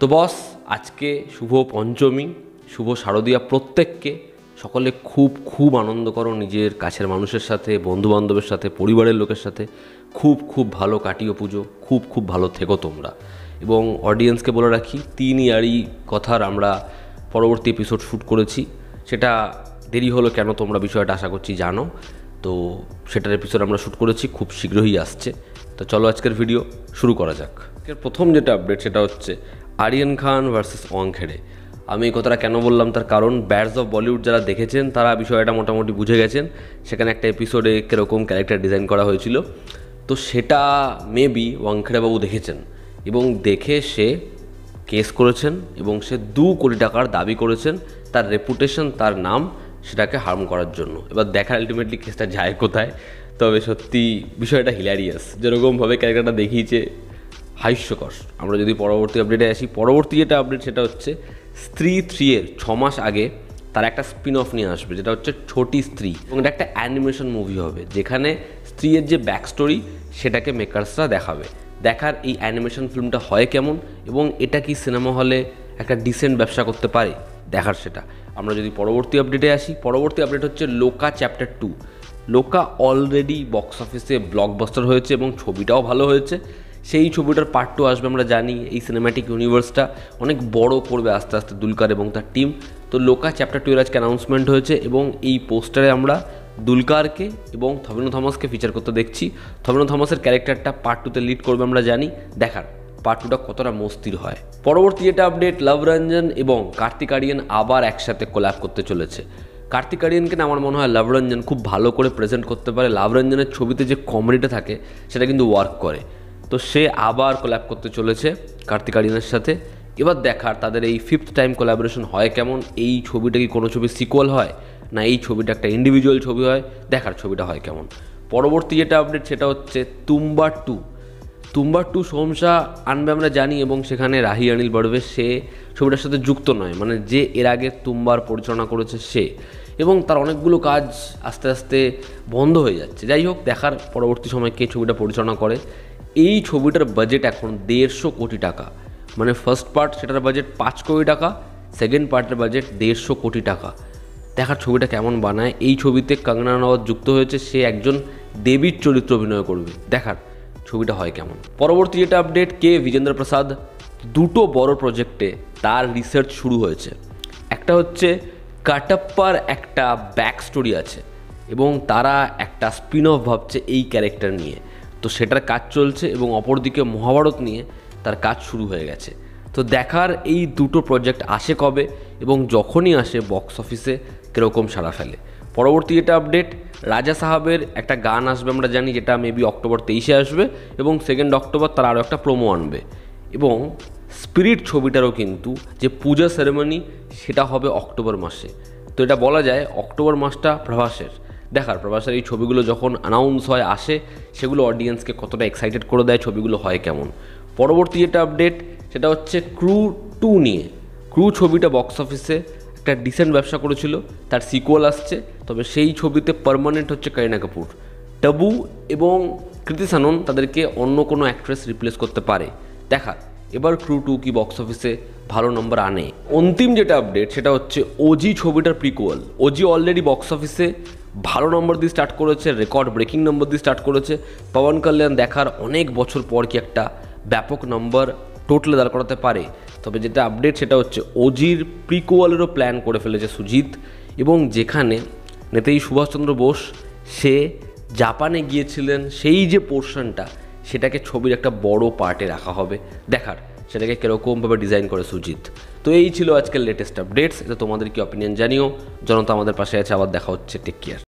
তো বস, আজকে শুভ পঞ্চমী, শুভ শারদীয়া। প্রত্যেককে সকলে খুব খুব আনন্দ করো, নিজের কাছের মানুষের সাথে, বন্ধুবান্ধবের সাথে, পরিবারের লোকের সাথে খুব খুব ভালো কাটিও পুজো, খুব খুব ভালো থেকো তোমরা। এবং অডিয়েন্সকে বলে রাখি, 3 ইয়ারই কথার আমরা পরবর্তী এপিসোড শ্যুট করেছি। সেটা দেরি হলো কেন তোমরা বিষয়টা আশা করছি জানো। তো সেটার এপিসোড আমরা শ্যুট করেছি, খুব শীঘ্রই আসছে। তো চলো আজকের ভিডিও শুরু করা যাক। প্রথম যেটা আপডেট সেটা হচ্ছে আরিয়ান খান ভার্সেস ওয়াংখেড়ে। আমি এই কথাটা কেন বললাম তার কারণ, ব্যাডস অফ বলিউড যারা দেখেছেন তারা বিষয়টা মোটামুটি বুঝে গেছেন। সেখানে একটা এপিসোডে কীরকম ক্যারেক্টার ডিজাইন করা হয়েছিল, তো সেটা মেবি ওয়াংখেড়েবাবু দেখেছেন এবং দেখে সে কেস করেছেন এবং সে 2 কোটি টাকার দাবি করেছেন তার রেপুটেশন, তার নাম, সেটাকে হার্ম করার জন্য। এবার দেখা আলটিমেটলি কেসটা যায় কোথায়। তবে সত্যি বিষয়টা হিলারিয়াস, যেরকমভাবে ক্যারেক্টারটা দেখিয়েছে হাস্যকর। আমরা যদি পরবর্তী আপডেটে আসি, পরবর্তী যেটা আপডেট সেটা হচ্ছে স্ত্রী 3-এর 6 মাস আগে তার একটা স্পিন অফ নিয়ে আসবে, যেটা হচ্ছে ছোটি স্ত্রী। এবং এটা একটা অ্যানিমেশন মুভি হবে যেখানে স্ত্রীর যে ব্যাক স্টোরি সেটাকে মেকার্সরা দেখাবে। দেখার এই অ্যানিমেশন ফিল্মটা হয় কেমন এবং এটা কি সিনেমা হলে একটা ডিসেন্ট ব্যবসা করতে পারে, দেখার সেটা। আমরা যদি পরবর্তী আপডেটে আসি, পরবর্তী আপডেট হচ্ছে লোকা চ্যাপ্টার 2। লোকা অলরেডি বক্স অফিসে ব্লকবাস্টার হয়েছে এবং ছবিটাও ভালো হয়েছে। সেই ছবিটার পার্ট 2 আসবে আমরা জানি। এই সিনেম্যাটিক ইউনিভার্সটা অনেক বড় করবে আস্তে আস্তে দুলকার এবং তার টিম। তো লোকা চ্যাপ্টার 2 এর আজকে অ্যানাউন্সমেন্ট হয়েছে এবং এই পোস্টারে আমরা দুলকারকে এবং থবিনো থমাসকে ফিচার করতে দেখছি। থবিনো থমাসের ক্যারেক্টারটা পার্ট 2-তে লিড করবে আমরা জানি। দেখার পার্ট 2টা কতটা মস্তির হয়। পরবর্তী যেটা আপডেট, লাভ রঞ্জন এবং কার্তিক আরিয়ান আবার একসাথে কোল্যাব করতে চলেছে। কার্তিক আরিয়ানকে না আমার মনে হয় লাভ রঞ্জন খুব ভালো করে প্রেজেন্ট করতে পারে। লাভ রঞ্জনের ছবিতে যে কমেডিটা থাকে সেটা কিন্তু ওয়ার্ক করে। তো সে আবার কোল্যাব করতে চলেছে কার্তিক আরিয়ানের সাথে। এবার দেখার তাদের এই 5th টাইম কোল্যাবোরেশন হয় কেমন। এই ছবিটা কি কোনো ছবির সিকুয়াল হয়, না এই ছবিটা একটা ইন্ডিভিজুয়াল ছবি হয়, দেখার ছবিটা হয় কেমন। পরবর্তী যেটা আপডেট সেটা হচ্ছে তুম্বা 2। তুম্বা 2 সোমসা আনবে আমরা জানি এবং সেখানে রাহি অনিল বড়বে সে ছবিটার সাথে যুক্ত নয়, মানে যে এর আগে তুম্বার পরিচালনা করেছে সে, এবং তার অনেকগুলো কাজ আস্তে আস্তে বন্ধ হয়ে যাচ্ছে। যাই হোক, দেখার পরবর্তী সময় কে ছবিটা পরিচালনা করে। এই ছবিটার বাজেট এখন 150 কোটি টাকা, মানে ফার্স্ট পার্ট সেটার বাজেট 5 কোটি টাকা, সেকেন্ড পার্টের বাজেট 150 কোটি টাকা। দেখার ছবিটা কেমন বানায়। এই ছবিতে কঙ্গনা রানাওয়াত যুক্ত হয়েছে, সে একজন দেবীর চরিত্র অভিনয় করবে। দেখার ছবিটা হয় কেমন। পরবর্তী যেটা আপডেট, কে বিজেন্দ্র প্রসাদ 2টো বড় প্রজেক্টে তার রিসার্চ শুরু হয়েছে। একটা হচ্ছে কাটাপ্পার একটা ব্যাক স্টোরি আছে এবং তারা একটা স্পিন অফ ভাবছে এই ক্যারেক্টার নিয়ে, তো সেটার কাজ চলছে। এবং অপরদিকে মহাভারত নিয়ে তার কাজ শুরু হয়ে গেছে। তো দেখার এই 2টো প্রজেক্ট আসে কবে এবং যখনই আসে বক্স অফিসে কীরকম সাড়া ফেলে। পরবর্তী যেটা আপডেট, রাজা সাহাবের একটা গান আসবে আমরা জানি, যেটা মেবি অক্টোবর 23-এ আসবে এবং 2 অক্টোবর তার আরও একটা প্রোমো আনবে। এবং স্পিরিট ছবিটারও কিন্তু যে পূজা সেরেমনি সেটা হবে অক্টোবর মাসে। তো এটা বলা যায় অক্টোবর মাসটা প্রভাসের। দেখার প্রভাসের এই ছবিগুলো যখন অ্যানাউন্স হয় আসে, সেগুলো অডিয়েন্সকে কতটা এক্সাইটেড করে দেয়, ছবিগুলো হয় কেমন। পরবর্তী যেটা আপডেট সেটা হচ্ছে ক্রু 2 নিয়ে। ক্রু ছবিটা বক্স অফিসে একটা ডিসেন্ট ব্যবসা করেছিল, তার সিকুয়াল আসছে। তবে সেই ছবিতে পার্মানেন্ট হচ্ছে করিনা কাপুর। টাবু এবং কৃতি সানন তাদেরকে অন্য কোনো অ্যাক্ট্রেস রিপ্লেস করতে পারে। দেখার এবার ক্রু 2 কি বক্স অফিসে ভালো নম্বর আনে। অন্তিম যেটা আপডেট সেটা হচ্ছে ওজি ছবিটার প্রিকুয়াল। ওজি অলরেডি বক্স অফিসে ভালো নম্বর দিয়ে স্টার্ট করেছে, রেকর্ড ব্রেকিং নম্বর দিয়ে স্টার্ট করেছে। পবন কল্যাণ দেখার অনেক বছর পর কি একটা ব্যাপক নম্বর টোটালে দাঁড় করাতে পারে। তবে যেটা আপডেট সেটা হচ্ছে ওজির প্রিকুয়ালেরও প্ল্যান করে ফেলেছে সুজিত, এবং যেখানে নেতাজি সুভাষচন্দ্র বোস সে জাপানে গিয়েছিলেন সেই যে পোর্শনটা সেটাকে ছবির একটা বড় পার্টে রাখা হবে। দেখার সেটাকে কীরকমভাবে ডিজাইন করে সুজিত। তো এই ছিল আজকের লেটেস্ট আপডেটস। এটা তোমাদের কি অপিনিয়ন জানিও। জনতা আমাদের পাশে আছে। আবার দেখা হচ্ছে। Take care.